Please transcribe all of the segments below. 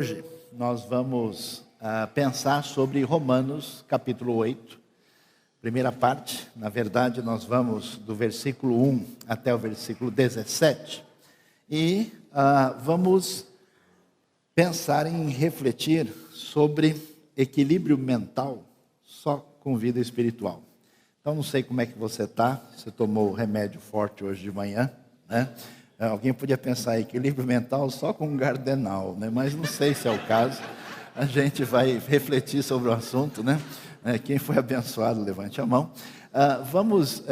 Hoje nós vamos pensar sobre Romanos capítulo 8, primeira parte. Na verdade, nós vamos do versículo 1 até o versículo 17. E vamos pensar em refletir sobre equilíbrio mental só com vida espiritual. Então, não sei como é que você está, você tomou remédio forte hoje de manhã, né? Alguém podia pensar equilíbrio mental só com um gardenal, né? Mas não sei se é o caso. A gente vai refletir sobre o assunto, né? Quem foi abençoado, levante a mão. Vamos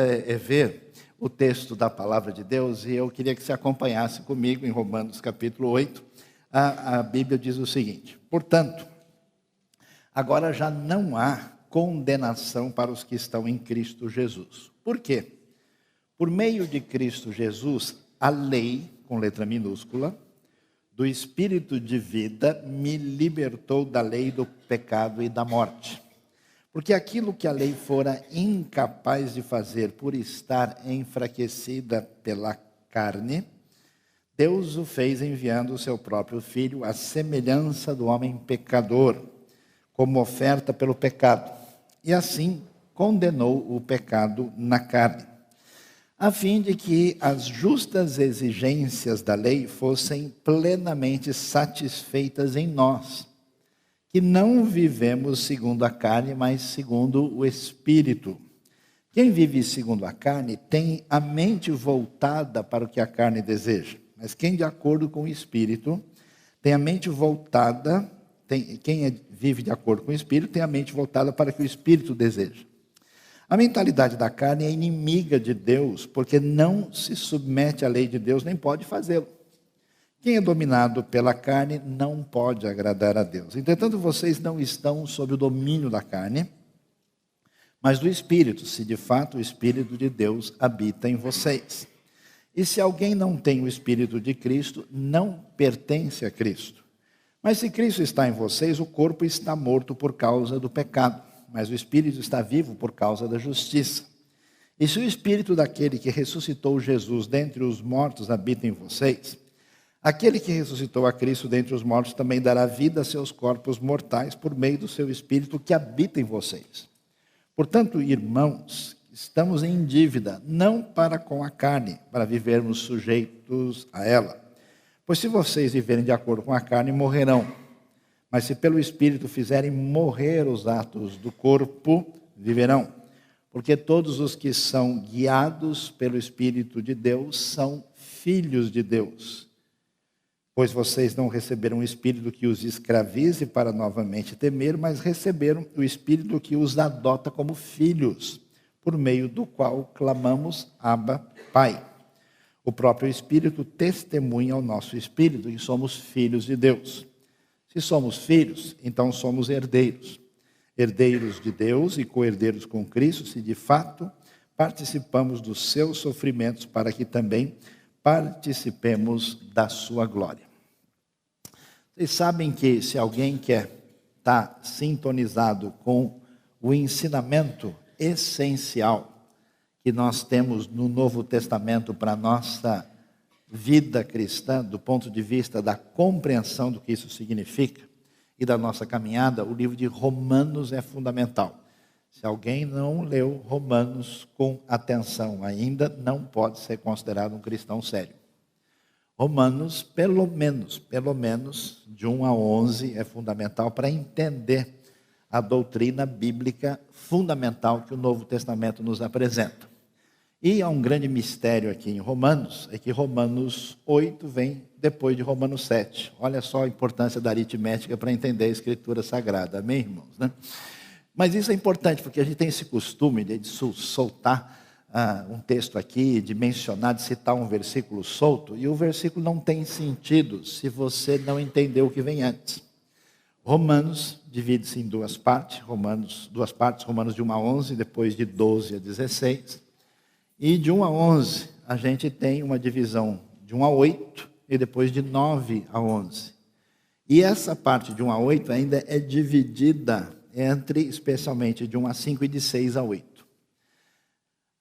ver o texto da palavra de Deus e eu queria que você acompanhasse comigo em Romanos capítulo 8. A Bíblia diz o seguinte: portanto, agora já não há condenação para os que estão em Cristo Jesus. Por quê? Por meio de Cristo Jesus, a lei, com letra minúscula, do Espírito de vida me libertou da lei do pecado e da morte. Porque aquilo que a lei fora incapaz de fazer por estar enfraquecida pela carne, Deus o fez enviando o seu próprio Filho à semelhança do homem pecador, como oferta pelo pecado. E assim condenou o pecado na carne, a fim de que as justas exigências da lei fossem plenamente satisfeitas em nós, que não vivemos segundo a carne, mas segundo o Espírito. Quem vive segundo a carne tem a mente voltada para o que a carne deseja, mas quem de acordo com o Espírito tem a mente voltada, vive de acordo com o Espírito tem a mente voltada para o que o Espírito deseja. A mentalidade da carne é inimiga de Deus, porque não se submete à lei de Deus, nem pode fazê-lo. Quem é dominado pela carne não pode agradar a Deus. Entretanto, vocês não estão sob o domínio da carne, mas do Espírito, se de fato o Espírito de Deus habita em vocês. E se alguém não tem o Espírito de Cristo, não pertence a Cristo. Mas se Cristo está em vocês, o corpo está morto por causa do pecado, mas o Espírito está vivo por causa da justiça. E se o Espírito daquele que ressuscitou Jesus dentre os mortos habita em vocês, aquele que ressuscitou a Cristo dentre os mortos também dará vida a seus corpos mortais por meio do seu Espírito que habita em vocês. Portanto, irmãos, estamos em dívida, não para com a carne, para vivermos sujeitos a ela. Pois se vocês viverem de acordo com a carne, morrerão. Mas se pelo Espírito fizerem morrer os atos do corpo, viverão. Porque todos os que são guiados pelo Espírito de Deus são filhos de Deus. Pois vocês não receberam o Espírito que os escravize para novamente temer, mas receberam o Espírito que os adota como filhos, por meio do qual clamamos, Abba, Pai. O próprio Espírito testemunha ao nosso Espírito que somos filhos de Deus. Se somos filhos, então somos herdeiros. Herdeiros de Deus e co-herdeiros com Cristo, se de fato participamos dos seus sofrimentos, para que também participemos da sua glória. Vocês sabem que se alguém quer estar sintonizado com o ensinamento essencial que nós temos no Novo Testamento para a nossa vida cristã, do ponto de vista da compreensão do que isso significa e da nossa caminhada, o livro de Romanos é fundamental. Se alguém não leu Romanos com atenção ainda, não pode ser considerado um cristão sério. Romanos, pelo menos, de 1 a 11, é fundamental para entender a doutrina bíblica fundamental que o Novo Testamento nos apresenta. E há um grande mistério aqui em Romanos, é que Romanos 8 vem depois de Romanos 7. Olha só a importância da aritmética para entender a Escritura Sagrada, amém, irmãos? Né? Mas isso é importante, porque a gente tem esse costume de soltar um texto aqui, de mencionar, de citar um versículo solto, e o versículo não tem sentido se você não entender o que vem antes. Romanos divide-se em duas partes, Romanos de 1 a 11, depois de 12 a 16. E de 1 a 11, a gente tem uma divisão de 1 a 8 e depois de 9 a 11. E essa parte de 1 a 8 ainda é dividida entre, especialmente, de 1 a 5 e de 6 a 8.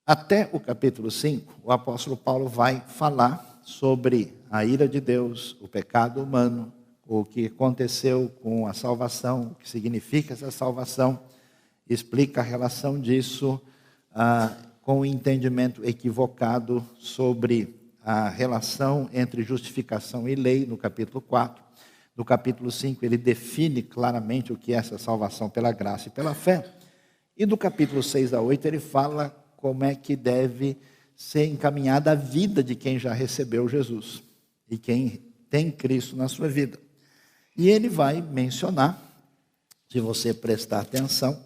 Até o capítulo 5, o apóstolo Paulo vai falar sobre a ira de Deus, o pecado humano, o que aconteceu com a salvação, o que significa essa salvação, explica a relação disso com o entendimento equivocado sobre a relação entre justificação e lei, no capítulo 4. No capítulo 5, ele define claramente o que é essa salvação pela graça e pela fé. E do capítulo 6 a 8, ele fala como é que deve ser encaminhada a vida de quem já recebeu Jesus e quem tem Cristo na sua vida. E ele vai mencionar, se você prestar atenção,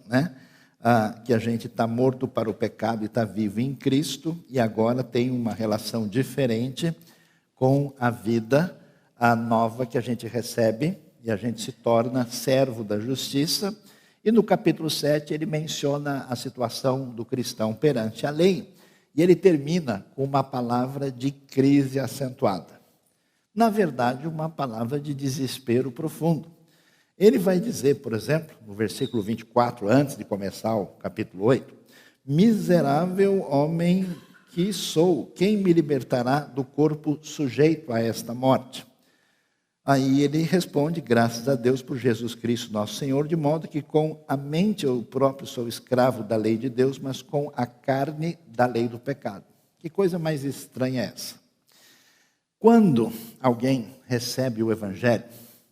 que a gente está morto para o pecado e está vivo em Cristo, e agora tem uma relação diferente com a vida nova que a gente recebe, e a gente se torna servo da justiça. E no capítulo 7 ele menciona a situação do cristão perante a lei, e ele termina com uma palavra de crise acentuada. Na verdade, uma palavra de desespero profundo. Ele vai dizer, por exemplo, no versículo 24, antes de começar o capítulo 8, miserável homem que sou, quem me libertará do corpo sujeito a esta morte? Aí ele responde, graças a Deus por Jesus Cristo nosso Senhor, de modo que com a mente eu próprio sou escravo da lei de Deus, mas com a carne da lei do pecado. Que coisa mais estranha é essa? Quando alguém recebe o Evangelho,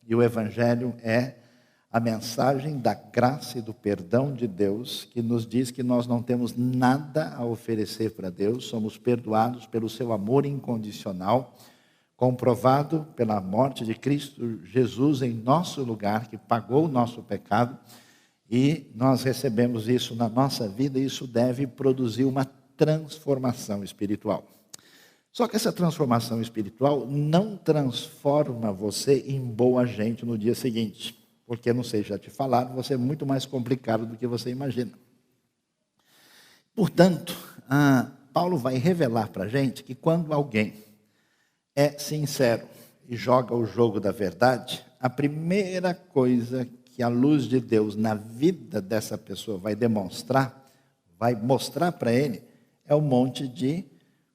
e o Evangelho é a mensagem da graça e do perdão de Deus, que nos diz que nós não temos nada a oferecer para Deus, somos perdoados pelo seu amor incondicional, comprovado pela morte de Cristo Jesus em nosso lugar, que pagou o nosso pecado, e nós recebemos isso na nossa vida, e isso deve produzir uma transformação espiritual. Só que essa transformação espiritual não transforma você em boa gente no dia seguinte, porque, não sei, já te falaram, você é muito mais complicado do que você imagina. Portanto, Paulo vai revelar para a gente que quando alguém é sincero e joga o jogo da verdade, a primeira coisa que a luz de Deus na vida dessa pessoa vai mostrar para ele, é um monte de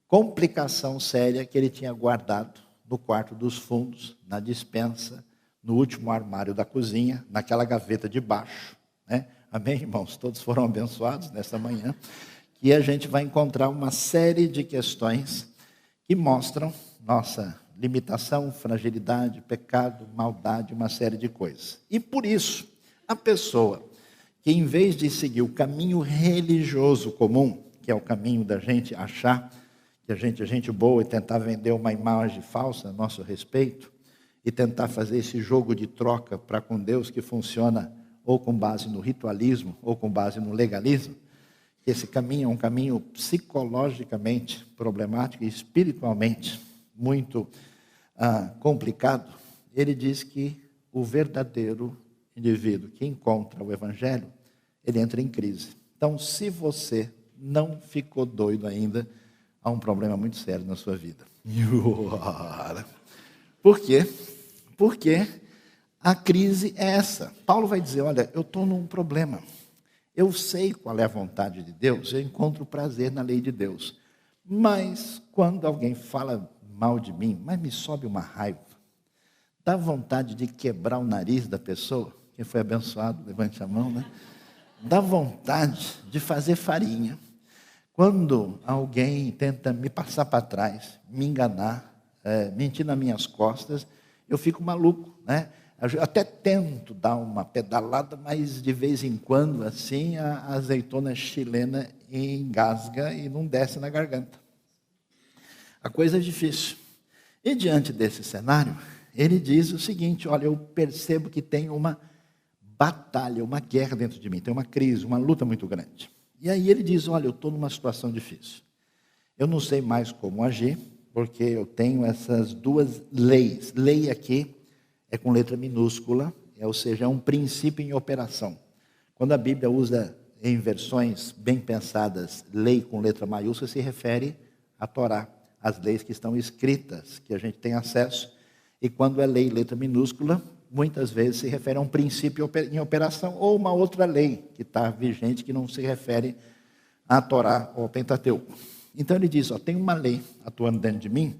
complicação séria que ele tinha guardado no quarto dos fundos, na despensa, no último armário da cozinha, naquela gaveta de baixo. Amém, irmãos? Todos foram abençoados nessa manhã. Que a gente vai encontrar uma série de questões que mostram nossa limitação, fragilidade, pecado, maldade, uma série de coisas. E por isso, a pessoa que em vez de seguir o caminho religioso comum, que é o caminho da gente achar que a gente é gente boa e tentar vender uma imagem falsa a nosso respeito, e tentar fazer esse jogo de troca para com Deus que funciona ou com base no ritualismo ou com base no legalismo, esse caminho é um caminho psicologicamente problemático e espiritualmente muito complicado. Ele diz que o verdadeiro indivíduo que encontra o Evangelho, ele entra em crise. Então, se você não ficou doido ainda, há um problema muito sério na sua vida. Por quê? Porque a crise é essa. Paulo vai dizer, olha, eu estou num problema. Eu sei qual é a vontade de Deus, eu encontro prazer na lei de Deus. Mas quando alguém fala mal de mim, mas me sobe uma raiva, dá vontade de quebrar o nariz da pessoa. Quem foi abençoado, levante a mão, Dá vontade de fazer farinha. Quando alguém tenta me passar para trás, me enganar, mentir nas minhas costas, eu fico maluco, Eu até tento dar uma pedalada, mas de vez em quando, assim, a azeitona chilena engasga e não desce na garganta. A coisa é difícil. E diante desse cenário, ele diz o seguinte, olha, eu percebo que tem uma batalha, uma guerra dentro de mim, tem uma crise, uma luta muito grande. E aí ele diz, olha, eu estou numa situação difícil. Eu não sei mais como agir, porque eu tenho essas duas leis. Lei aqui é com letra minúscula, ou seja, é um princípio em operação. Quando a Bíblia usa em versões bem pensadas, lei com letra maiúscula, se refere à Torá, as leis que estão escritas, que a gente tem acesso. E quando é lei letra minúscula, muitas vezes se refere a um princípio em operação, ou uma outra lei que está vigente, que não se refere à Torá ou ao Pentateuco. Então ele diz, tem uma lei atuando dentro de mim,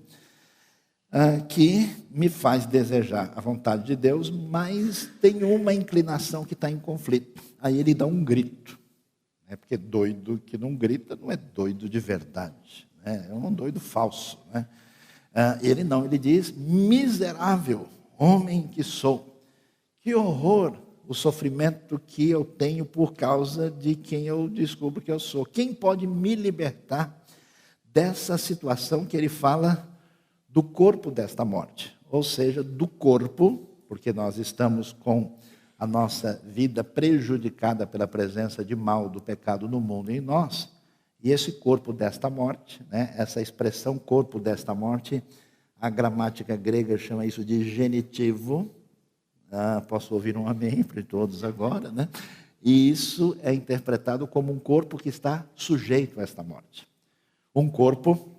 que me faz desejar a vontade de Deus, mas tem uma inclinação que está em conflito. Aí ele dá um grito. Porque doido que não grita não é doido de verdade, né? É um doido falso, né? Ele diz: miserável homem que sou, que horror o sofrimento que eu tenho por causa de quem eu descubro que eu sou. Quem pode me libertar dessa situação que ele fala do corpo desta morte? Ou seja, do corpo, porque nós estamos com a nossa vida prejudicada pela presença de mal do pecado no mundo e em nós. E esse corpo desta morte, né, essa expressão corpo desta morte, a gramática grega chama isso de genitivo. Posso ouvir um amém para todos agora, né? E isso é interpretado como um corpo que está sujeito a esta morte. Um corpo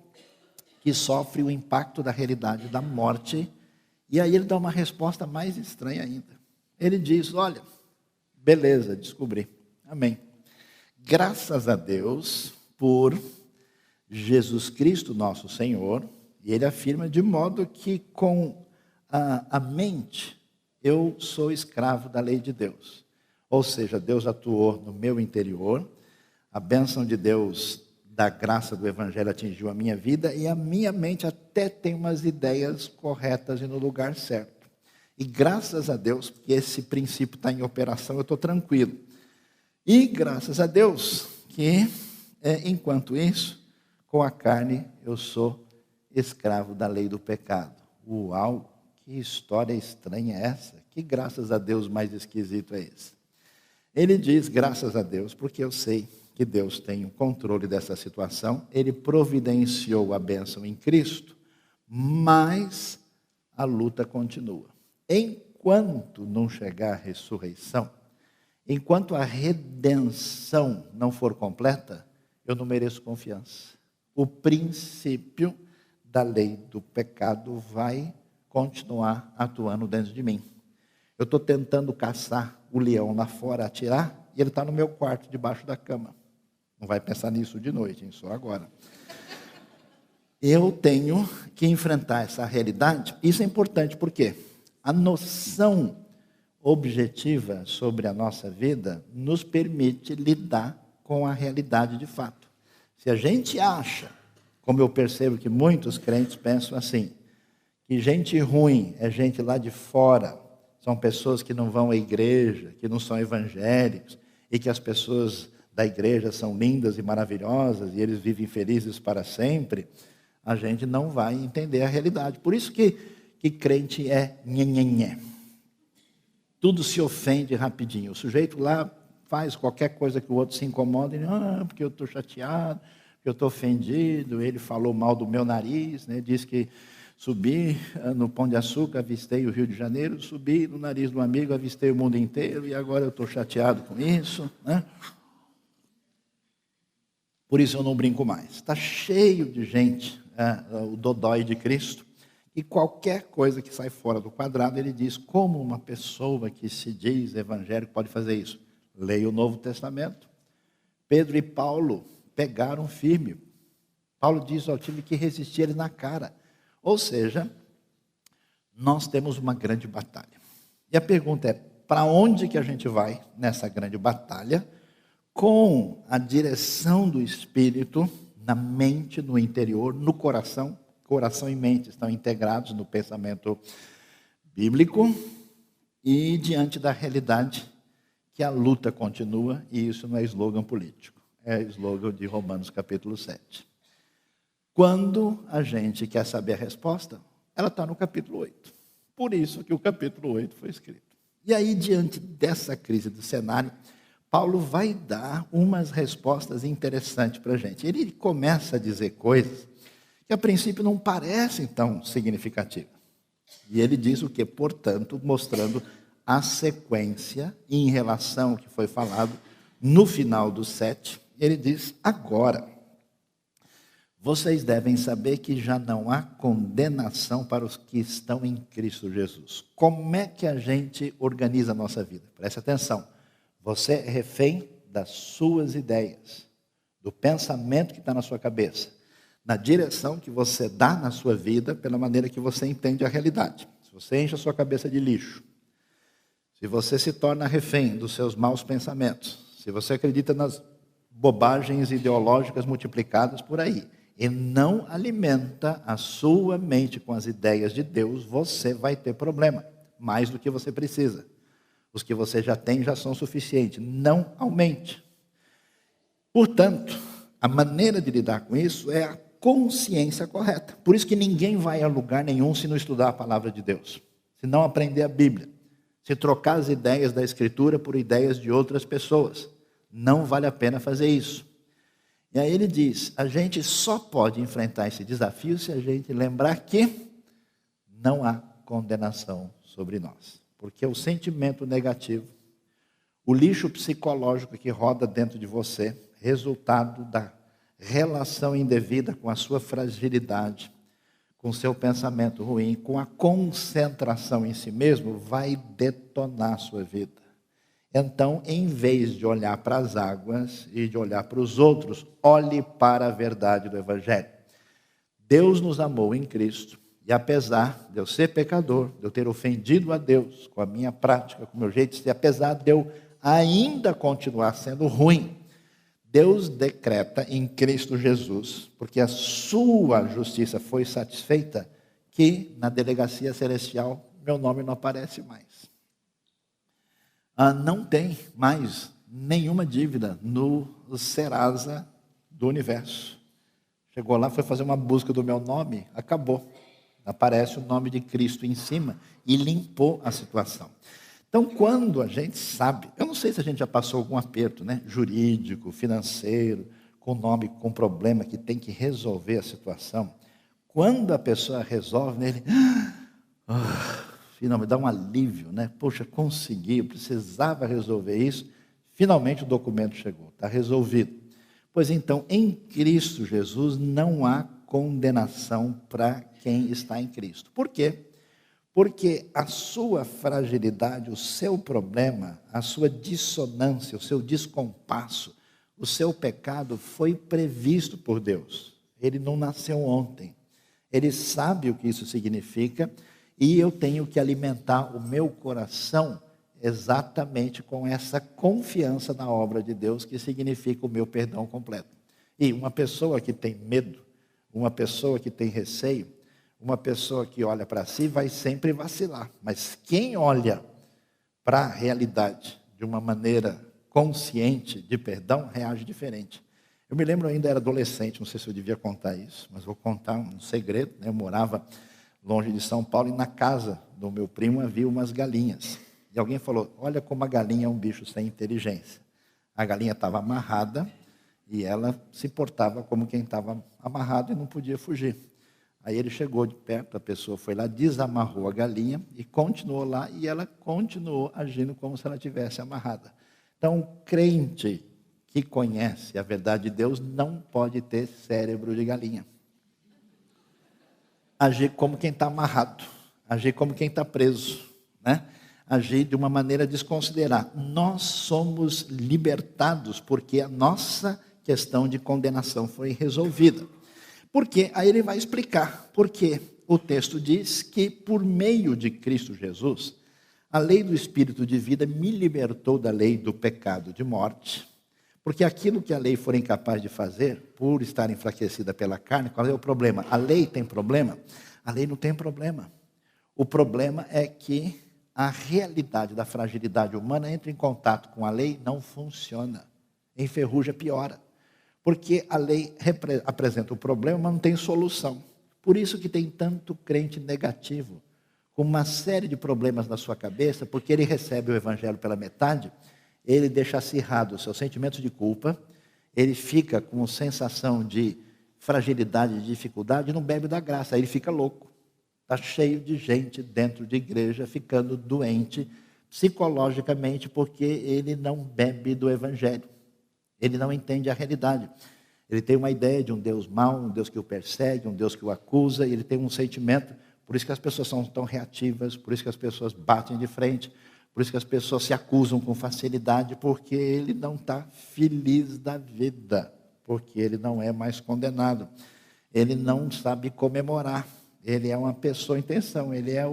que sofre o impacto da realidade da morte. E aí ele dá uma resposta mais estranha ainda. Ele diz: olha, beleza, descobri, amém. Graças a Deus por Jesus Cristo nosso Senhor. E ele afirma de modo que com a mente eu sou escravo da lei de Deus. Ou seja, Deus atuou no meu interior, a bênção de Deus, da graça do Evangelho atingiu a minha vida e a minha mente até tem umas ideias corretas e no lugar certo. E graças a Deus, porque esse princípio está em operação, eu estou tranquilo. E graças a Deus que, enquanto isso, com a carne eu sou escravo da lei do pecado. Uau, que história estranha é essa? Que graças a Deus mais esquisito é esse? Ele diz: graças a Deus, porque eu sei que Deus tem o controle dessa situação. Ele providenciou a bênção em Cristo, mas a luta continua. Enquanto não chegar a ressurreição, enquanto a redenção não for completa, eu não mereço confiança. O princípio da lei do pecado vai continuar atuando dentro de mim. Eu estou tentando caçar o leão lá fora, atirar, e ele está no meu quarto, debaixo da cama. Não vai pensar nisso de noite, hein? Só agora. Eu tenho que enfrentar essa realidade. Isso é importante, por quê? A noção objetiva sobre a nossa vida nos permite lidar com a realidade de fato. Se a gente acha, como eu percebo que muitos crentes pensam assim, que gente ruim é gente lá de fora, são pessoas que não vão à igreja, que não são evangélicos, e que as pessoas da igreja são lindas e maravilhosas, e eles vivem felizes para sempre, a gente não vai entender a realidade. Por isso que crente é nhenhenhé. Tudo se ofende rapidinho. O sujeito lá faz qualquer coisa que o outro se incomoda, e porque eu estou chateado, porque eu estou ofendido, ele falou mal do meu nariz, né? Diz que subi no Pão de Açúcar, avistei o Rio de Janeiro, subi no nariz do amigo, avistei o mundo inteiro, e agora eu estou chateado com isso, né? Por isso eu não brinco mais. Está cheio de gente, o dodói de Cristo, e qualquer coisa que sai fora do quadrado, ele diz: como uma pessoa que se diz evangélico pode fazer isso? Leia o Novo Testamento. Pedro e Paulo pegaram firme. Paulo diz: eu tive que resistir ele na cara. Ou seja, nós temos uma grande batalha. E a pergunta é: para onde que a gente vai nessa grande batalha? Com a direção do Espírito na mente, no interior, no coração. Coração e mente estão integrados no pensamento bíblico e diante da realidade que a luta continua, e isso não é slogan político, é slogan de Romanos capítulo 7. Quando a gente quer saber a resposta, ela está no capítulo 8. Por isso que o capítulo 8 foi escrito. E aí, diante dessa crise do cenário, Paulo vai dar umas respostas interessantes para a gente. Ele começa a dizer coisas que a princípio não parecem tão significativas. E ele diz o que? Portanto, mostrando a sequência em relação ao que foi falado no final do 7. Ele diz: agora, vocês devem saber que já não há condenação para os que estão em Cristo Jesus. Como é que a gente organiza a nossa vida? Preste atenção. Você é refém das suas ideias, do pensamento que está na sua cabeça. na direção que você dá na sua vida, pela maneira que você entende a realidade. Se você enche a sua cabeça de lixo, se você se torna refém dos seus maus pensamentos, se você acredita nas bobagens ideológicas multiplicadas por aí, e não alimenta a sua mente com as ideias de Deus, você vai ter problema, mais do que você precisa. Os que você já tem já são suficientes, não aumente. Portanto, a maneira de lidar com isso é a consciência correta. Por isso que ninguém vai a lugar nenhum se não estudar a palavra de Deus, se não aprender a Bíblia, se trocar as ideias da Escritura por ideias de outras pessoas. Não vale a pena fazer isso. E aí ele diz, a gente só pode enfrentar esse desafio se a gente lembrar que não há condenação sobre nós. Porque o sentimento negativo, o lixo psicológico que roda dentro de você, resultado da relação indevida com a sua fragilidade, com o seu pensamento ruim, com a concentração em si mesmo, vai detonar a sua vida. Então, em vez de olhar para as águas e de olhar para os outros, olhe para a verdade do Evangelho. Deus nos amou em Cristo, e apesar de eu ser pecador, de eu ter ofendido a Deus com a minha prática, com o meu jeito de ser, apesar de eu ainda continuar sendo ruim, Deus decreta em Cristo Jesus, porque a sua justiça foi satisfeita, que na delegacia celestial meu nome não aparece mais. Não tem mais nenhuma dívida no Serasa do universo. Chegou lá, foi fazer uma busca do meu nome, acabou. Aparece o nome de Cristo em cima e limpou a situação. Então, quando a gente sabe, eu não sei se a gente já passou algum aperto, né, jurídico, financeiro, com nome, com problema que tem que resolver a situação. Quando a pessoa resolve, ele finalmente dá um alívio, né? Poxa, consegui, eu precisava resolver isso. Finalmente o documento chegou, está resolvido. Pois então, em Cristo Jesus não há condenação para quem está em Cristo. Por quê? Porque a sua fragilidade, o seu problema, a sua dissonância, o seu descompasso, o seu pecado foi previsto por Deus. Ele não nasceu ontem. Ele sabe o que isso significa e eu tenho que alimentar o meu coração exatamente com essa confiança na obra de Deus, que significa o meu perdão completo. E uma pessoa que tem medo, uma pessoa que tem receio, uma pessoa que olha para si vai sempre vacilar. Mas quem olha para a realidade de uma maneira consciente de perdão, reage diferente. Eu me lembro, eu ainda era adolescente, não sei se eu devia contar isso, mas vou contar um segredo, né? Eu morava longe de São Paulo e na casa do meu primo havia umas galinhas. E alguém falou, olha como a galinha é um bicho sem inteligência. A galinha estava amarrada e ela se portava como quem estava amarrado e não podia fugir. Aí ele chegou de perto, a pessoa foi lá, desamarrou a galinha e continuou lá, e ela continuou agindo como se ela tivesse amarrada. Então, o crente que conhece a verdade de Deus não pode ter cérebro de galinha. Agir como quem está amarrado, agir como quem está preso, né? Agir de uma maneira desconsiderada. Nós somos libertados porque a nossa questão de condenação foi resolvida. Porque aí ele vai explicar, porque o texto diz que por meio de Cristo Jesus, a lei do Espírito de vida me libertou da lei do pecado de morte, porque aquilo que a lei for incapaz de fazer, por estar enfraquecida pela carne, qual é o problema? A lei tem problema? A lei não tem problema. O problema é que a realidade da fragilidade humana entra em contato com a lei, não funciona, enferruja, piora. Porque a lei apresenta o problema, mas não tem solução. Por isso que tem tanto crente negativo, com uma série de problemas na sua cabeça, porque ele recebe o evangelho pela metade, ele deixa acirrado os seus sentimentos de culpa, ele fica com sensação de fragilidade, de dificuldade, e não bebe da graça, aí ele fica louco. Está cheio de gente dentro de igreja ficando doente psicologicamente, porque ele não bebe do evangelho. Ele não entende a realidade. Ele tem uma ideia de um Deus mau, um Deus que o persegue, um Deus que o acusa, e ele tem um sentimento, por isso que as pessoas são tão reativas, por isso que as pessoas batem de frente, por isso que as pessoas se acusam com facilidade, porque ele não está feliz da vida, porque ele não é mais condenado. ele não sabe comemorar. Ele é uma pessoa em tensão, ele é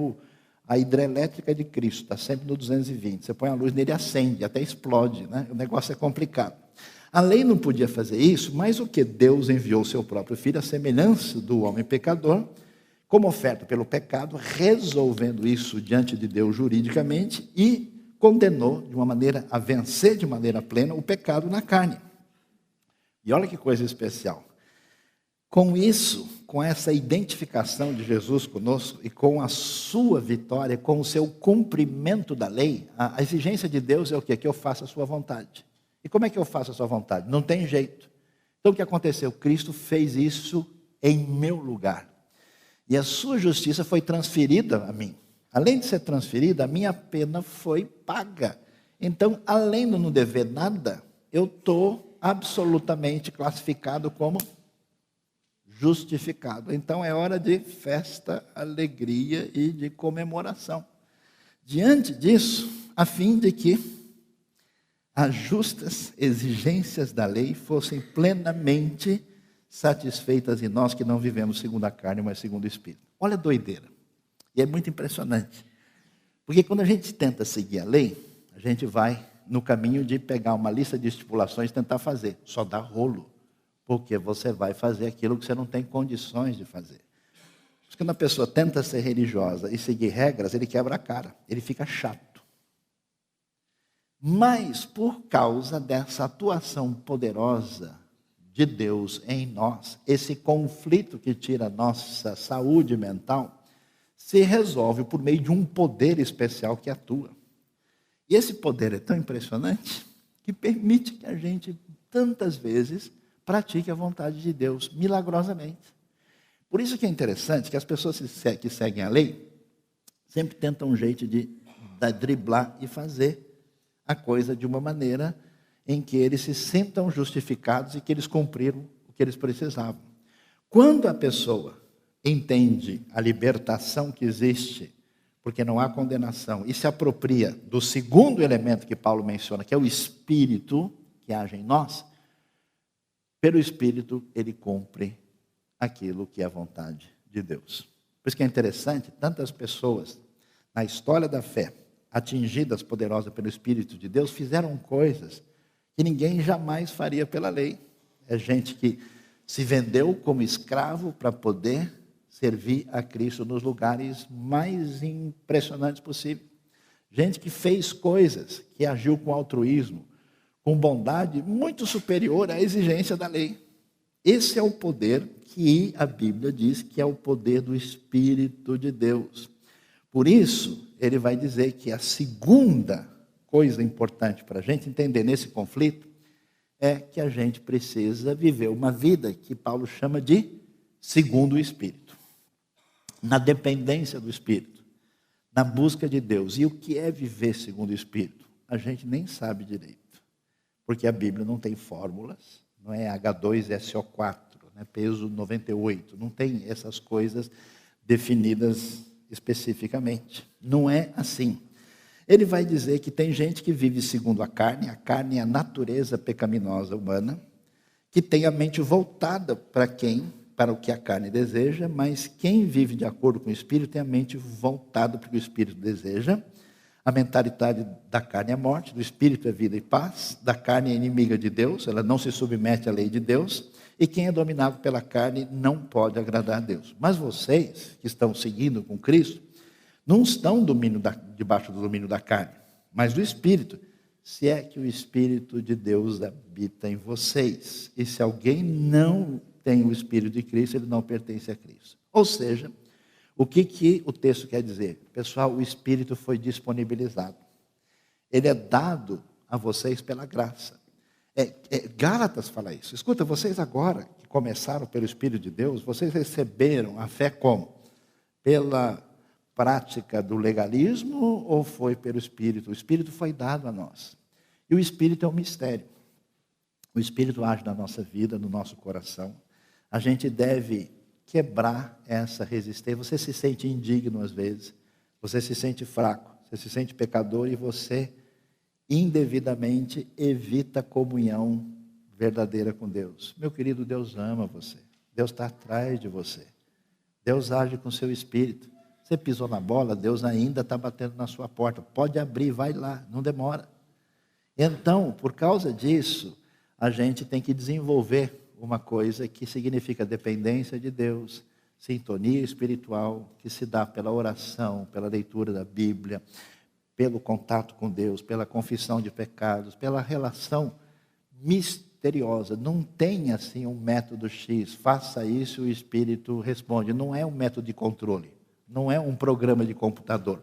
a hidrelétrica de Cristo, está sempre no 220. Você põe a luz nele, acende, até explode, né? O negócio é complicado. A lei não podia fazer isso, mas o que? Deus enviou o seu próprio Filho, a semelhança do homem pecador, como oferta pelo pecado, resolvendo isso diante de Deus juridicamente e condenou de uma maneira a vencer de maneira plena o pecado na carne. E olha que coisa especial. Com isso, com essa identificação de Jesus conosco e com a sua vitória, com o seu cumprimento da lei, a exigência de Deus é o quê? Que eu faça a sua vontade. E como é que eu faço a sua vontade? Não tem jeito. Então o que aconteceu? Cristo fez isso em meu lugar. E a sua justiça foi transferida a mim. Além de ser transferida, a minha pena foi paga. Então, além de não dever nada, eu estou absolutamente classificado como justificado. Então, é hora de festa, alegria e de comemoração. Diante disso, a fim de que as justas exigências da lei fossem plenamente satisfeitas em nós que não vivemos segundo a carne, mas segundo o Espírito. Olha a doideira. E é muito impressionante. Porque quando a gente tenta seguir a lei, a gente vai no caminho de pegar uma lista de estipulações e tentar fazer. Só dá rolo. Porque você vai fazer aquilo que você não tem condições de fazer. Porque quando a pessoa tenta ser religiosa e seguir regras, ele quebra a cara. Ele fica chato. Mas por causa dessa atuação poderosa de Deus em nós, esse conflito que tira a nossa saúde mental, se resolve por meio de um poder especial que atua. E esse poder é tão impressionante que permite que a gente, tantas vezes, pratique a vontade de Deus, milagrosamente. Por isso que é interessante que as pessoas que seguem a lei, sempre tentam um jeito de driblar e fazer a coisa de uma maneira em que eles se sintam justificados e que eles cumpriram o que eles precisavam. Quando a pessoa entende a libertação que existe, porque não há condenação, e se apropria do segundo elemento que Paulo menciona, que é o Espírito que age em nós, pelo Espírito ele cumpre aquilo que é a vontade de Deus. Por isso que é interessante, tantas pessoas na história da fé, atingidas poderosas pelo Espírito de Deus, fizeram coisas que ninguém jamais faria pela lei. É gente que se vendeu como escravo para poder servir a Cristo nos lugares mais impressionantes possíveis. Gente que fez coisas, que agiu com altruísmo, com bondade muito superior à exigência da lei. Esse é o poder que a Bíblia diz que é o poder do Espírito de Deus. Por isso, ele vai dizer que a segunda coisa importante para a gente entender nesse conflito é que a gente precisa viver uma vida que Paulo chama de segundo o Espírito. Na dependência do Espírito, na busca de Deus. E o que é viver segundo o Espírito? A gente nem sabe direito. Porque a Bíblia não tem fórmulas, não é H2SO4, né, peso 98, não tem essas coisas definidas especificamente. Não é assim. Ele vai dizer que tem gente que vive segundo a carne é a natureza pecaminosa humana, que tem a mente voltada para o que a carne deseja, mas quem vive de acordo com o Espírito tem a mente voltada para o que o Espírito deseja. A mentalidade da carne é morte, do Espírito é vida e paz, da carne é inimiga de Deus, ela não se submete à lei de Deus, e quem é dominado pela carne não pode agradar a Deus. Mas vocês, que estão seguindo com Cristo, não estão debaixo do domínio da carne, mas do Espírito, se é que o Espírito de Deus habita em vocês. E se alguém não tem o Espírito de Cristo, ele não pertence a Cristo. Ou seja, o que o texto quer dizer? Pessoal, o Espírito foi disponibilizado. Ele é dado a vocês pela graça. Gálatas fala isso. Escuta, vocês agora que começaram pelo Espírito de Deus, vocês receberam a fé como? Pela prática do legalismo ou foi pelo Espírito? O Espírito foi dado a nós. E o Espírito é um mistério. O Espírito age na nossa vida, no nosso coração. A gente deve quebrar essa resistência. Você se sente indigno às vezes, você se sente fraco, você se sente pecador e você indevidamente evita comunhão verdadeira com Deus. Meu querido, Deus ama você. Deus está atrás de você. Deus age com seu espírito. Você pisou na bola, Deus ainda está batendo na sua porta. Pode abrir, vai lá, não demora. Então, por causa disso, a gente tem que desenvolver uma coisa que significa dependência de Deus, sintonia espiritual, que se dá pela oração, pela leitura da Bíblia, pelo contato com Deus, pela confissão de pecados, pela relação misteriosa. Não tem assim um método X, faça isso e o Espírito responde. Não é um método de controle, não é um programa de computador.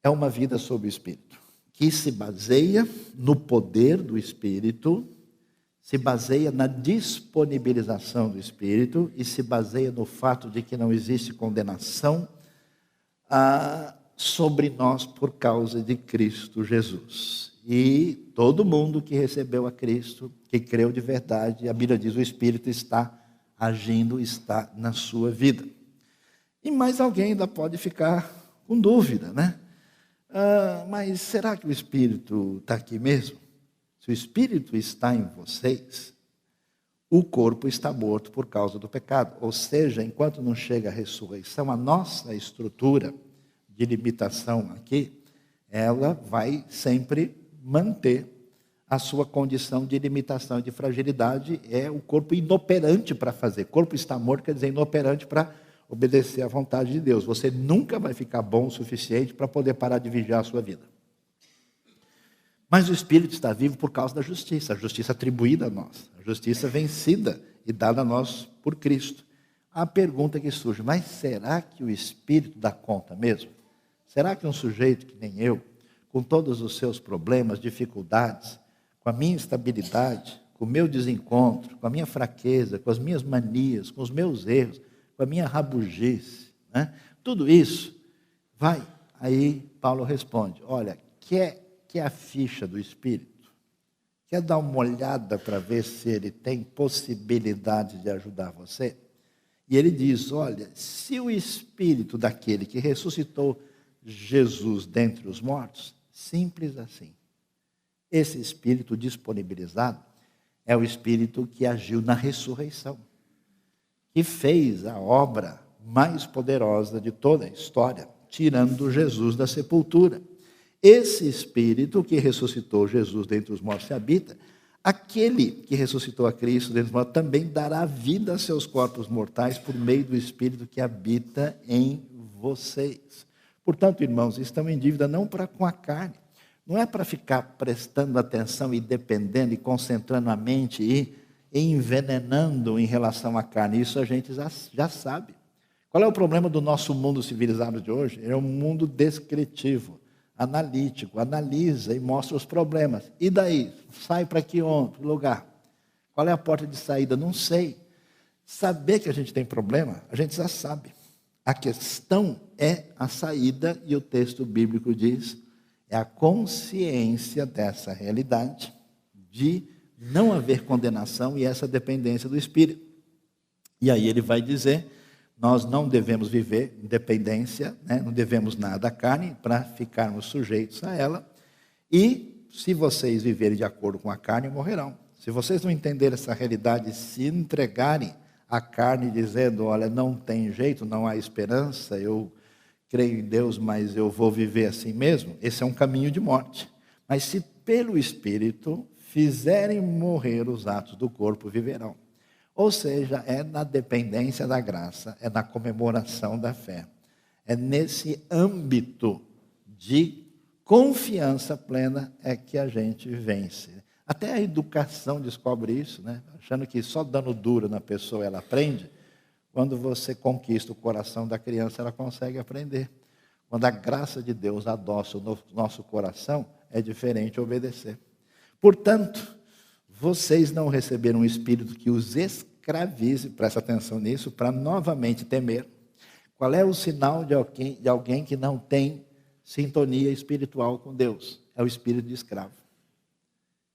É uma vida sob o Espírito, que se baseia no poder do Espírito, se baseia na disponibilização do Espírito e se baseia no fato de que não existe condenação sobre nós por causa de Cristo Jesus. E todo mundo que recebeu a Cristo, que creu de verdade, a Bíblia diz, o Espírito está agindo, está na sua vida. E mais alguém ainda pode ficar com dúvida, né? Mas será que o Espírito está aqui mesmo? Se o Espírito está em vocês, o corpo está morto por causa do pecado. Ou seja, enquanto não chega a ressurreição, a nossa estrutura de limitação aqui, ela vai sempre manter a sua condição de limitação e de fragilidade. É o corpo inoperante para fazer. Corpo está morto quer dizer inoperante para obedecer à vontade de Deus. Você nunca vai ficar bom o suficiente para poder parar de vigiar a sua vida. Mas o Espírito está vivo por causa da justiça, a justiça atribuída a nós, a justiça vencida e dada a nós por Cristo. A pergunta que surge, mas será que o Espírito dá conta mesmo? Será que um sujeito que nem eu, com todos os seus problemas, dificuldades, com a minha instabilidade, com o meu desencontro, com a minha fraqueza, com as minhas manias, com os meus erros, com a minha rabugice, né? Tudo isso vai. Aí Paulo responde, olha, quer a ficha do Espírito? Quer dar uma olhada para ver se ele tem possibilidade de ajudar você? E ele diz, olha, se o Espírito daquele que ressuscitou Jesus dentre os mortos, simples assim. Esse Espírito disponibilizado é o Espírito que agiu na ressurreição, que fez a obra mais poderosa de toda a história, tirando Jesus da sepultura. Esse Espírito que ressuscitou Jesus dentre os mortos se habita, aquele que ressuscitou a Cristo dentre os mortos também dará vida a seus corpos mortais por meio do Espírito que habita em vocês. Portanto, irmãos, estão em dívida não para com a carne, não é para ficar prestando atenção e dependendo e concentrando a mente e envenenando em relação à carne. Isso a gente já sabe. Qual é o problema do nosso mundo civilizado de hoje? É um mundo descritivo, analítico, analisa e mostra os problemas. E daí? Sai para que outro lugar? Qual é a porta de saída? Não sei. Saber que a gente tem problema, a gente já sabe. A questão é a saída, e o texto bíblico diz, é a consciência dessa realidade, de não haver condenação e essa dependência do Espírito. E aí ele vai dizer, nós não devemos viver em dependência, né? Não devemos nada à carne para ficarmos sujeitos a ela. E se vocês viverem de acordo com a carne, morrerão. Se vocês não entenderem essa realidade, se entregarem à carne dizendo, olha, não tem jeito, não há esperança, eu creio em Deus, mas eu vou viver assim mesmo, esse é um caminho de morte. Mas se pelo Espírito fizerem morrer os atos do corpo, viverão. Ou seja, é na dependência da graça, é na comemoração da fé. É nesse âmbito de confiança plena é que a gente vence. Até a educação descobre isso, né? Achando que só dando duro na pessoa ela aprende. Quando você conquista o coração da criança, ela consegue aprender. Quando a graça de Deus adoça o nosso coração, é diferente obedecer. Portanto, vocês não receberam um espírito que os escravize, presta atenção nisso, para novamente temer. Qual é o sinal de alguém que não tem sintonia espiritual com Deus? É o espírito de escravo.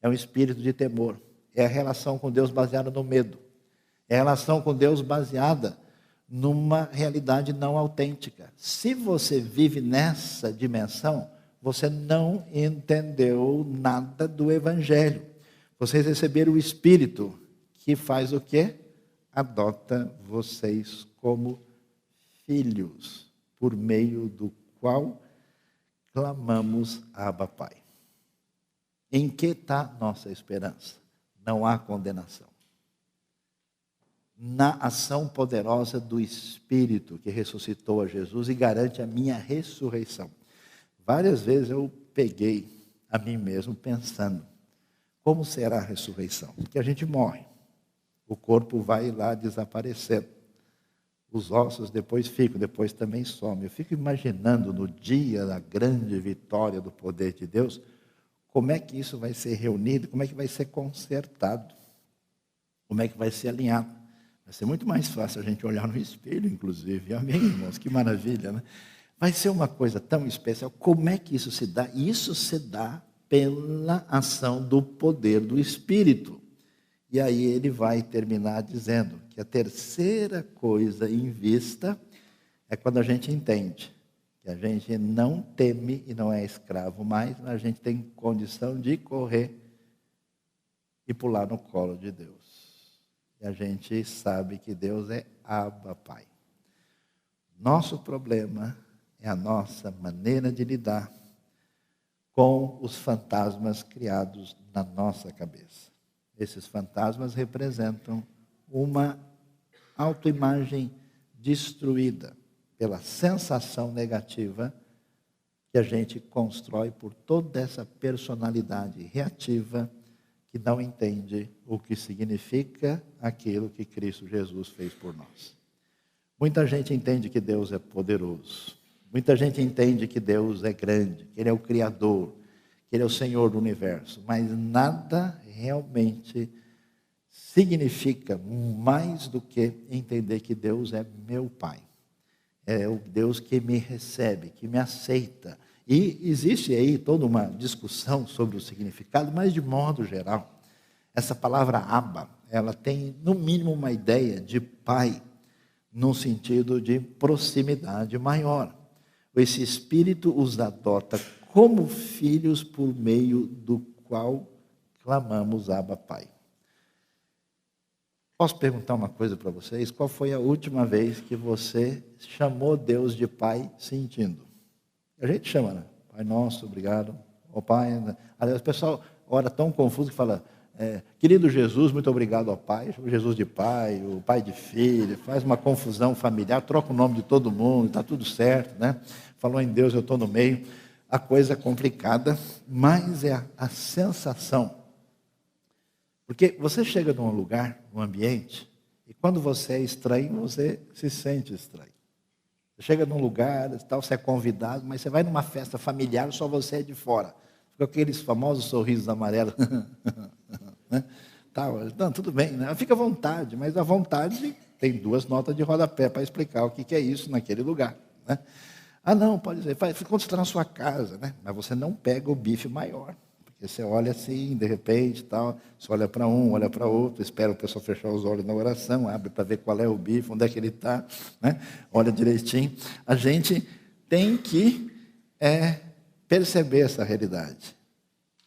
É um espírito de temor. É a relação com Deus baseada no medo. É a relação com Deus baseada numa realidade não autêntica. Se você vive nessa dimensão, você não entendeu nada do Evangelho. Vocês receberam o Espírito, que faz o quê? adota vocês como filhos, por meio do qual clamamos Abba, Pai. Em que está nossa esperança? Não há condenação. Na ação poderosa do Espírito que ressuscitou a Jesus e garante a minha ressurreição. Várias vezes eu peguei a mim mesmo pensando, como será a ressurreição? Porque a gente morre, o corpo vai lá desaparecendo, os ossos depois ficam, depois também somem. Eu fico imaginando no dia da grande vitória do poder de Deus, como é que isso vai ser reunido, como é que vai ser consertado, como é que vai ser alinhado. Vai ser muito mais fácil a gente olhar no espelho, inclusive. Amém, irmãos? Que maravilha, né? Vai ser uma coisa tão especial. Como é que isso se dá? Isso se dá pela ação do poder do Espírito. E aí ele vai terminar dizendo que a terceira coisa em vista é quando a gente entende que a gente não teme e não é escravo mais, mas a gente tem condição de correr e pular no colo de Deus. E a gente sabe que Deus é Abba, Pai. Nosso problema é a nossa maneira de lidar com os fantasmas criados na nossa cabeça. Esses fantasmas representam uma autoimagem destruída pela sensação negativa que a gente constrói por toda essa personalidade reativa que não entende o que significa aquilo que Cristo Jesus fez por nós. Muita gente entende que Deus é poderoso. Muita gente entende que Deus é grande, que Ele é o Criador, que Ele é o Senhor do universo. Mas nada realmente significa mais do que entender que Deus é meu Pai. É o Deus que me recebe, que me aceita. E existe aí toda uma discussão sobre o significado, mas de modo geral, essa palavra Abba, ela tem no mínimo uma ideia de pai, no sentido de proximidade maior. Esse Espírito os adota como filhos por meio do qual clamamos Abba, Pai. Posso perguntar uma coisa para vocês? Qual foi a última vez que você chamou Deus de Pai sentindo? A gente chama, né? Pai nosso, obrigado. Ó Pai. Aliás, o pessoal ora tão confuso que fala, querido Jesus, muito obrigado ao Pai. Chama Jesus de Pai, o Pai de Filho, faz uma confusão familiar, troca o nome de todo mundo, está tudo certo, né? Falou em Deus, eu estou no meio. A coisa é complicada, mas é a sensação. Porque você chega num lugar, num ambiente, e quando você é estranho, você se sente estranho. Você chega num lugar, tal, você é convidado, mas você vai numa festa familiar, só você é de fora. Fica aqueles famosos sorrisos amarelos. Né? Não, tudo bem, né? Fica à vontade, mas a vontade tem 2 notas de rodapé para explicar o que é isso naquele lugar. Né? Ah, não, pode dizer, quando você está na sua casa, né? Mas você não pega o bife maior. Porque você olha assim, de repente, tal, você olha para um, olha para outro, espera o pessoal fechar os olhos na oração, abre para ver qual é o bife, onde é que ele está, né? Olha direitinho. A gente tem que perceber essa realidade.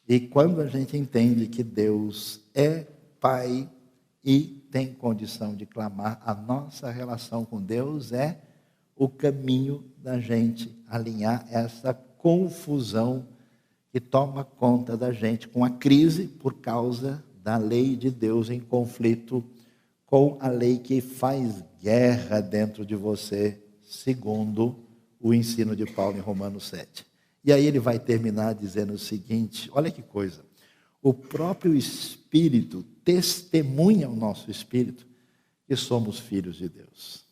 E quando a gente entende que Deus é Pai e tem condição de clamar, a nossa relação com Deus é o caminho da gente alinhar essa confusão que toma conta da gente com a crise por causa da lei de Deus em conflito com a lei que faz guerra dentro de você, segundo o ensino de Paulo em Romanos 7. E aí ele vai terminar dizendo o seguinte, olha que coisa, o próprio Espírito testemunha ao nosso Espírito que somos filhos de Deus.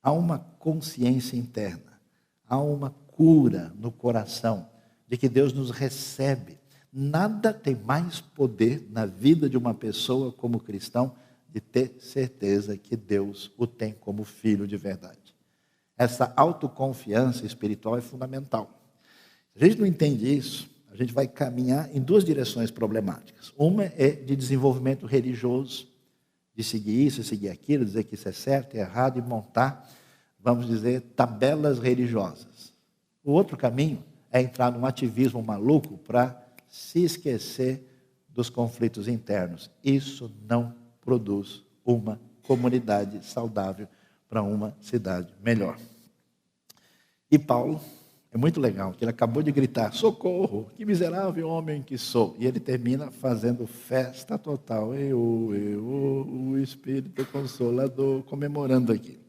Há uma consciência interna, há uma cura no coração, de que Deus nos recebe. Nada tem mais poder na vida de uma pessoa como cristão de ter certeza que Deus o tem como filho de verdade. Essa autoconfiança espiritual é fundamental. Se a gente não entende isso, a gente vai caminhar em 2 direções problemáticas. Uma é de desenvolvimento religioso, de seguir isso, seguir aquilo, dizer que isso é certo, é errado, e montar, vamos dizer, tabelas religiosas. O outro caminho é entrar num ativismo maluco para se esquecer dos conflitos internos. Isso não produz uma comunidade saudável, para uma cidade melhor. E Paulo, é muito legal, que ele acabou de gritar, socorro, que miserável homem que sou. E ele termina fazendo festa total. O Espírito Consolador, comemorando aqui.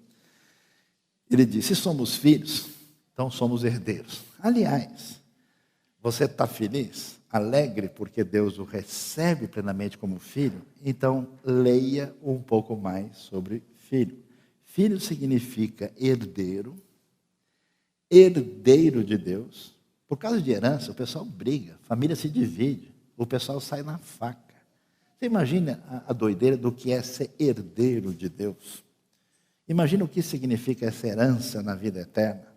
Ele diz, se somos filhos, então somos herdeiros. Aliás, você está feliz, alegre, porque Deus o recebe plenamente como filho? Então, leia um pouco mais sobre filho. Filho significa herdeiro, herdeiro de Deus. Por causa de herança, o pessoal briga, a família se divide, o pessoal sai na faca. Você imagina a doideira do que é ser herdeiro de Deus? Imagina o que significa essa herança na vida eterna.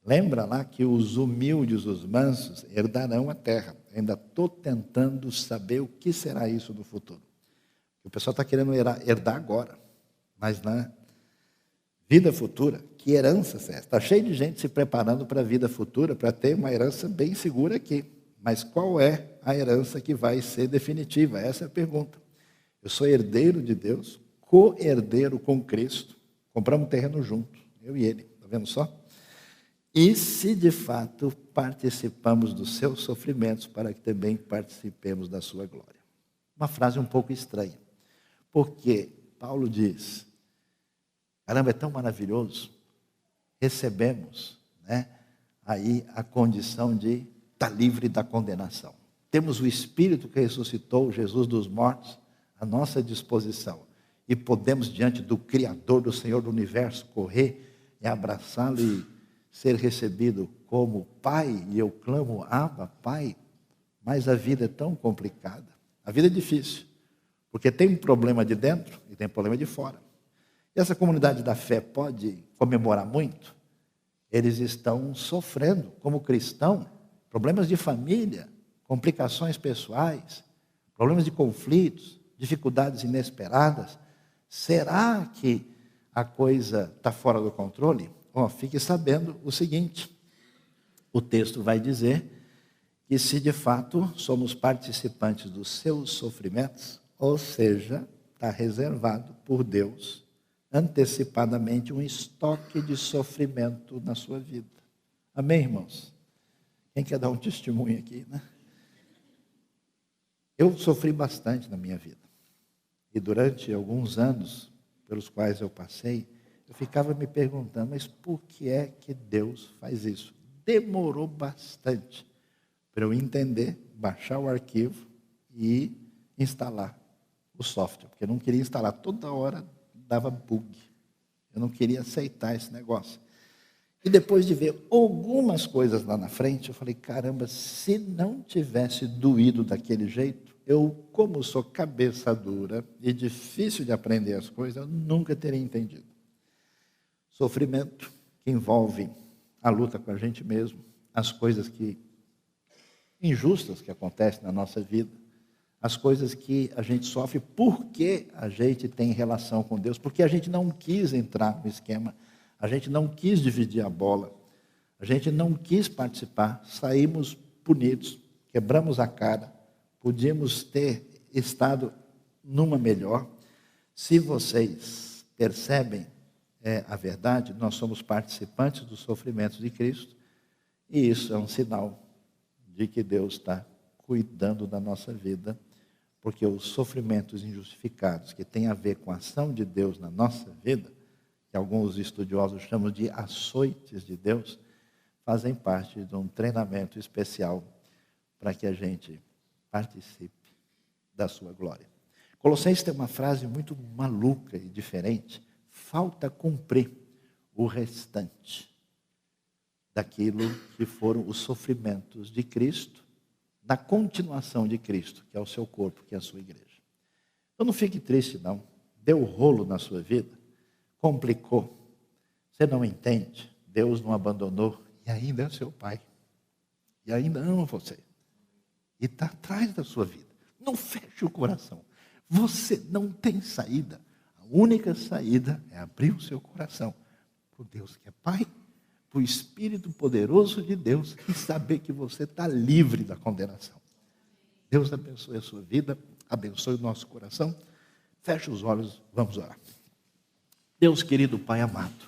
Lembra lá que os humildes, os mansos, herdarão a terra. Ainda estou tentando saber o que será isso no futuro. O pessoal está querendo herdar agora, mas na vida futura, que herança é essa? Está cheio de gente se preparando para a vida futura, para ter uma herança bem segura aqui. Mas qual é a herança que vai ser definitiva? Essa é a pergunta. Eu sou herdeiro de Deus, co-herdeiro com Cristo. Compramos um terreno juntos, eu e ele. Está vendo só? E se de fato participamos dos seus sofrimentos, para que também participemos da sua glória. Uma frase um pouco estranha. Porque Paulo diz, caramba, é tão maravilhoso, recebemos, aí a condição de estar livre da condenação. Temos o Espírito que ressuscitou Jesus dos mortos à nossa disposição. E podemos, diante do Criador, do Senhor do Universo, correr e abraçá-lo e ser recebido como Pai. E eu clamo, Abba, Pai. Mas a vida é tão complicada. A vida é difícil. Porque tem um problema de dentro e tem um problema de fora. E essa comunidade da fé pode comemorar muito? Eles estão sofrendo, como cristão, problemas de família, complicações pessoais, problemas de conflitos, dificuldades inesperadas. Será que a coisa está fora do controle? Fique sabendo o seguinte, o texto vai dizer que se de fato somos participantes dos seus sofrimentos, ou seja, está reservado por Deus antecipadamente um estoque de sofrimento na sua vida. Amém, irmãos? Quem quer dar um testemunho aqui, né? Eu sofri bastante na minha vida. E durante alguns anos pelos quais eu passei, eu ficava me perguntando, mas por que é que Deus faz isso? Demorou bastante para eu entender, baixar o arquivo e instalar o software, porque eu não queria instalar, toda hora dava bug. Eu não queria aceitar esse negócio. E depois de ver algumas coisas lá na frente, eu falei, caramba, se não tivesse doído daquele jeito, eu, como sou cabeça dura e difícil de aprender as coisas, eu nunca teria entendido. Sofrimento que envolve a luta com a gente mesmo, as coisas injustas que acontecem na nossa vida, as coisas que a gente sofre porque a gente tem relação com Deus, porque a gente não quis entrar no esquema, a gente não quis dividir a bola, a gente não quis participar, saímos punidos, quebramos a cara, podíamos ter estado numa melhor. Se vocês percebem a verdade, nós somos participantes dos sofrimentos de Cristo, e isso é um sinal de que Deus está cuidando da nossa vida, porque os sofrimentos injustificados que têm a ver com a ação de Deus na nossa vida, que alguns estudiosos chamam de açoites de Deus, fazem parte de um treinamento especial para que a gente participe da sua glória. Colossenses tem uma frase muito maluca e diferente: falta cumprir o restante daquilo que foram os sofrimentos de Cristo, da continuação de Cristo, que é o seu corpo, que é a sua igreja. Então não fique triste não, deu rolo na sua vida, complicou, você não entende, Deus não abandonou, e ainda é seu Pai, e ainda ama você, e está atrás da sua vida. Não feche o coração, você não tem saída, a única saída é abrir o seu coração para o Deus que é Pai, para o Espírito poderoso de Deus, e saber que você está livre da condenação. Deus abençoe a sua vida, abençoe o nosso coração. Feche os olhos, vamos orar. Deus querido, Pai amado,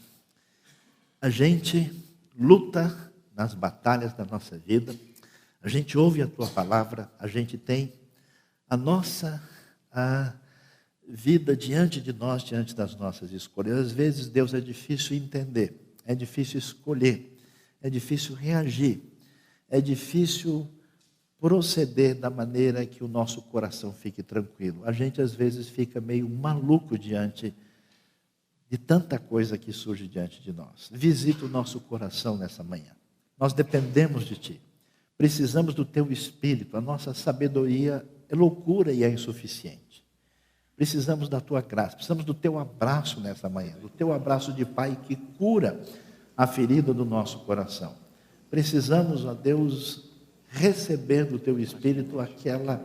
a gente luta nas batalhas da nossa vida, a gente ouve a Tua palavra, a gente tem a nossa vida diante de nós, diante das nossas escolhas. Às vezes, Deus, é difícil entender, é difícil escolher, é difícil reagir, é difícil proceder da maneira que o nosso coração fique tranquilo. A gente às vezes fica meio maluco diante de tanta coisa que surge diante de nós. Visita o nosso coração nessa manhã. Nós dependemos de Ti. Precisamos do Teu Espírito. A nossa sabedoria é loucura e é insuficiente. Precisamos da Tua graça. Precisamos do Teu abraço nessa manhã. Do Teu abraço de Pai que cura a ferida do nosso coração. Precisamos, ó Deus, receber do Teu Espírito aquela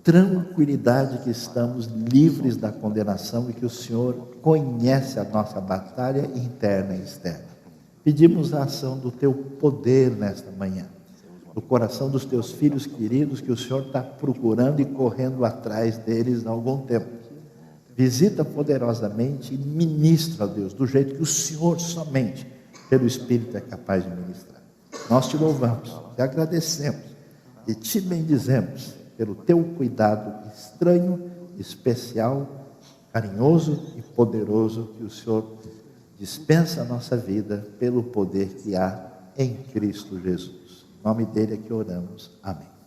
tranquilidade que estamos livres da condenação e que o Senhor conhece a nossa batalha interna e externa. Pedimos a ação do Teu poder nesta manhã, no coração dos Teus filhos queridos que o Senhor está procurando e correndo atrás deles há algum tempo. Visita poderosamente e ministra, ó Deus, do jeito que o Senhor somente, pelo Espírito, é capaz de ministrar. Nós Te louvamos, Te agradecemos e Te bendizemos pelo Teu cuidado estranho, especial, carinhoso e poderoso que o Senhor dispensa a nossa vida pelo poder que há em Cristo Jesus. Em nome dele é que oramos. Amém.